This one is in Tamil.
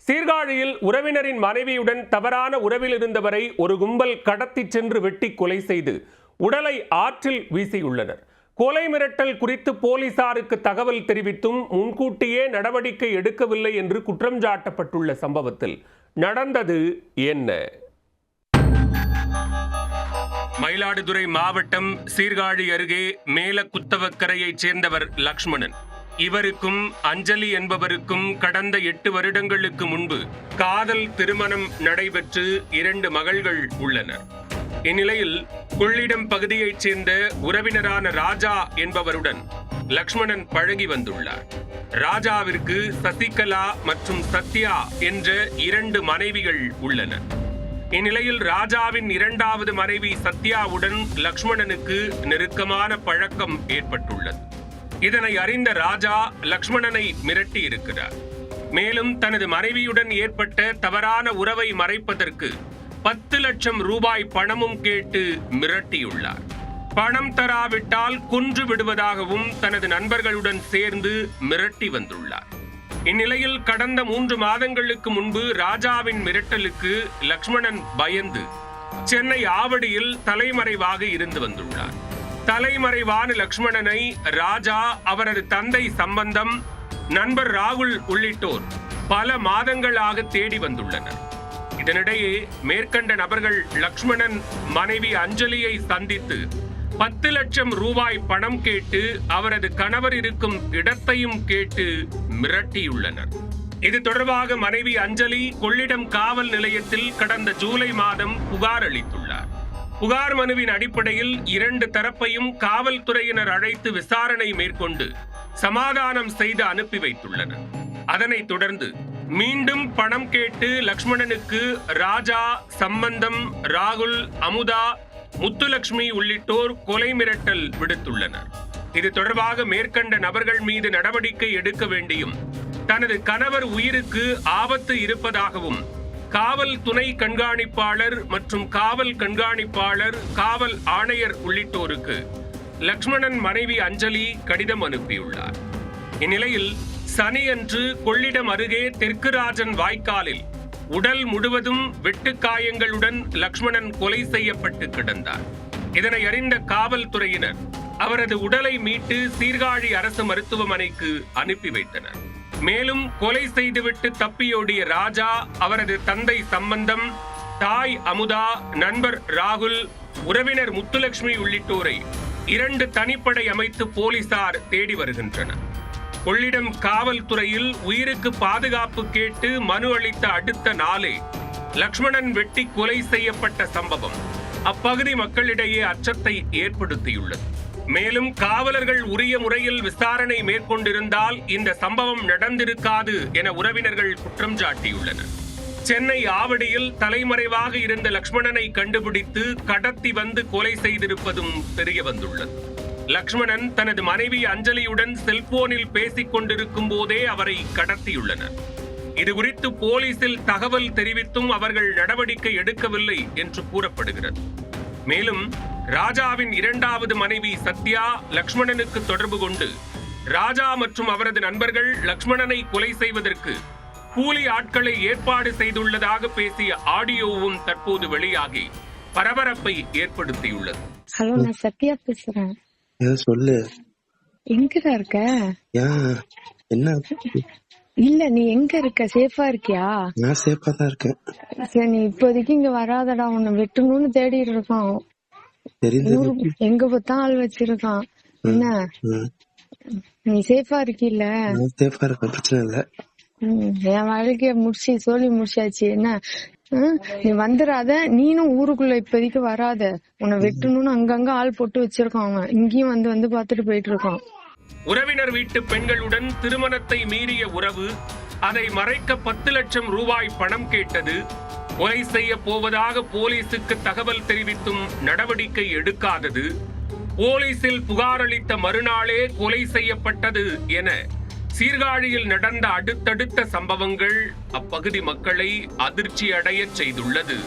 சீர்காழியில் உறவினரின் மனைவியுடன் தவறான உறவில் இருந்தவரை ஒரு கும்பல் கடத்தி சென்று வெட்டி கொலை செய்து உடலை ஆற்றில் வீசியுள்ளனர். கொலை மிரட்டல் குறித்து போலீசாருக்கு தகவல் தெரிவித்தும் முன்கூட்டியே நடவடிக்கை எடுக்கவில்லை என்று குற்றம் சாட்டப்பட்டுள்ள சம்பவத்தில் நடந்தது என்ன? மயிலாடுதுறை மாவட்டம் சீர்காழி அருகே மேலக்குத்தவக்கரையைச் சேர்ந்தவர் லக்ஷ்மணன். இவருக்கும் அஞ்சலி என்பவருக்கும் கடந்த 8 வருடங்களுக்கு முன்பு காதல் திருமணம் நடைபெற்று 2 மகள்கள் உள்ளனர். இந்நிலையில் கொள்ளிடம் பகுதியைச் சேர்ந்த உறவினரான ராஜா என்பவருடன் லக்ஷ்மணன் பழகி வந்துள்ளார். ராஜாவிற்கு சசிகலா மற்றும் சத்யா என்ற 2 மனைவிகள் உள்ளனர். இந்நிலையில் ராஜாவின் 2வது மனைவி சத்யாவுடன் லக்ஷ்மணனுக்கு நெருக்கமான பழக்கம் ஏற்பட்டுள்ளது. இதனை அறிந்த ராஜா லக்ஷ்மணனை மிரட்டி இருக்கிறார். மேலும் தனது மனைவியுடன் ஏற்பட்ட தவறான உறவை மறைப்பதற்கு 10 லட்சம் ரூபாய் பணமும் கேட்டு மிரட்டியுள்ளார். பணம் தராவிட்டால் கொன்று விடுவதாகவும் தனது நண்பர்களுடன் சேர்ந்து மிரட்டி வந்துள்ளார். இந்நிலையில் கடந்த 3 மாதங்களுக்கு முன்பு ராஜாவின் மிரட்டலுக்கு லக்ஷ்மணன் பயந்து சென்னை ஆவடியில் தலைமறைவாக இருந்து வந்துள்ளார். தலைமறைவான லக்ஷ்மணனை ராஜா, அவரது தந்தை சம்பந்தம், நண்பர் ராகுல் உள்ளிட்டோர் பல மாதங்களாக தேடி வந்துள்ளனர். இதனிடையே மேற்கண்ட நபர்கள் லக்ஷ்மணன் மனைவி அஞ்சலியை சந்தித்து 10 லட்சம் ரூபாய் பணம் கேட்டு அவரது கணவர் இருக்கும் இடத்தையும் கேட்டு மிரட்டியுள்ளனர். இது தொடர்பாக மனைவி அஞ்சலி கொள்ளிடம் காவல் நிலையத்தில் கடந்த ஜூலை மாதம் புகார் அளித்துள்ளார். புகார் மனுவின் அடிப்படையில் 2 தரப்பையும் காவல்துறையினர் அழைத்து விசாரணை மேற்கொண்டு சமாதானம் செய்து அனுப்பி வைத்துள்ளனர். அதனைத் தொடர்ந்து மீண்டும் பணம் கேட்டு லக்ஷ்மணனுக்கு ராஜா, சம்பந்தம், ராகுல், அமுதா, முத்துலட்சுமி உள்ளிட்டோர் கொலை மிரட்டல் விடுத்துள்ளனர். இது தொடர்பாக மேற்கண்ட நபர்கள் மீது நடவடிக்கை எடுக்க வேண்டியும், தனது கணவர் உயிருக்கு ஆபத்து இருப்பதாகவும் காவல் துணை கண்காணிப்பாளர் மற்றும் காவல் கண்காணிப்பாளர், காவல் ஆணையர் உள்ளிட்டோருக்கு லக்ஷ்மணன் மனைவி அஞ்சலி கடிதம் அனுப்பியுள்ளார். இந்நிலையில் சனியன்று கொள்ளிடம் அருகே தெற்கு ராஜன் வாய்க்காலில் உடல் முழுவதும் வெட்டுக்காயங்களுடன் லக்ஷ்மணன் கொலை செய்யப்பட்டு கிடந்தார். இதனை அறிந்த காவல்துறையினர் அவரது உடலை மீட்டு சீர்காழி அரசு மருத்துவமனைக்கு அனுப்பி வைத்தனர். மேலும் கொலை செய்துவிட்டு தப்பியோடிய ராஜா, அவரது தந்தை சம்பந்தம், தாய் அமுதா, நண்பர் ராகுல், உறவினர் முத்துலட்சுமி உள்ளிட்டோரை 2 தனிப்படை அமைத்து போலீசார் தேடி வருகின்றனர். கொள்ளிடம் காவல்துறையில் உயிருக்கு பாதுகாப்பு கேட்டு மனு அளித்த அடுத்த நாளே லக்ஷ்மணன் வெட்டி கொலை செய்யப்பட்ட சம்பவம் அப்பகுதி மக்களிடையே அச்சத்தை ஏற்படுத்தியுள்ளது. மேலும் காவலர்கள் உரிய முறையில் விசாரணை மேற்கொண்டிருந்தால் இந்த சம்பவம் நடந்திருக்காது என உறவினர்கள் குற்றம் சாட்டியுள்ளனர். சென்னை ஆவடியில் தலைமறைவாக இருந்த லக்ஷ்மணனை கண்டுபிடித்து கடத்தி வந்து கொலை செய்திருப்பதும் தெரிய வந்துள்ளது. லக்ஷ்மணன் தனது மனைவி அஞ்சலியுடன் செல்போனில் பேசிக் கொண்டிருக்கும் போதே அவரை கடத்தியுள்ளனர். இதுகுறித்து போலீசில் தகவல் தெரிவித்தும் அவர்கள் நடவடிக்கை எடுக்கவில்லை என்று கூறப்படுகிறது. மேலும் ராஜாவின் 2வது மனைவி சத்யா லக்ஷ்மணனுக்கு தொடர்பு கொண்டு ராஜா மற்றும் அவரது நண்பர்கள் லக்ஷ்மணனை கொலை செய்வதற்கு கூலி ஆட்களை ஏற்பாடு செய்துள்ளதாக பேசிய ஆடியோவும் தற்போது வெளியாகி பரபரப்பை ஏற்படுத்தியுள்ளது. ஹலோ, நான் சத்யா பேசுறேன். சொல்லு. எங்கடா இருக்க? என்ன? இல்ல, நீ எங்க இருக்க? சேஃபா இருக்கியா? நான் சேஃபா தான் இருக்கேன். சரி, நீ இப்போதைக்கு இங்க வராதடா, உன்னை வெட்டணும்னு தேடிட்டு இருக்கான். எங்க பார்த்தா ஆள் வச்சிருக்கான். என்ன, நீ சேஃபா இருக்கில்ல? சேஃபா இருக்க, பிரச்சனை இல்ல. என் வாழ்க்கைய சொல்லி முடிச்சாச்சு. என்ன, நீ வந்துடாத, நீனும் ஊருக்குள்ள இப்போதைக்கு வராத. உன்னை வெட்டணும்னு அங்கங்க ஆள் போட்டு வச்சிருக்காங்க. இங்கேயும் வந்து பாத்துட்டு போயிட்டு இருக்கான். உறவினர் வீட்டு பெண்களுடன் திருமணத்தை மீறிய உறவு, அதை மறைக்க 10 லட்சம் ரூபாய் பணம் கேட்டது, கொலை செய்ய போவதாக போலீசுக்கு தகவல் தெரிவித்தும் நடவடிக்கை எடுக்காதது, போலீசில் புகார் அளித்த மறுநாளே கொலை செய்யப்பட்டது என சீர்காழியில் நடந்த அடுத்தடுத்த சம்பவங்கள் அப்பகுதி மக்களை அதிர்ச்சி அடைய செய்துள்ளது.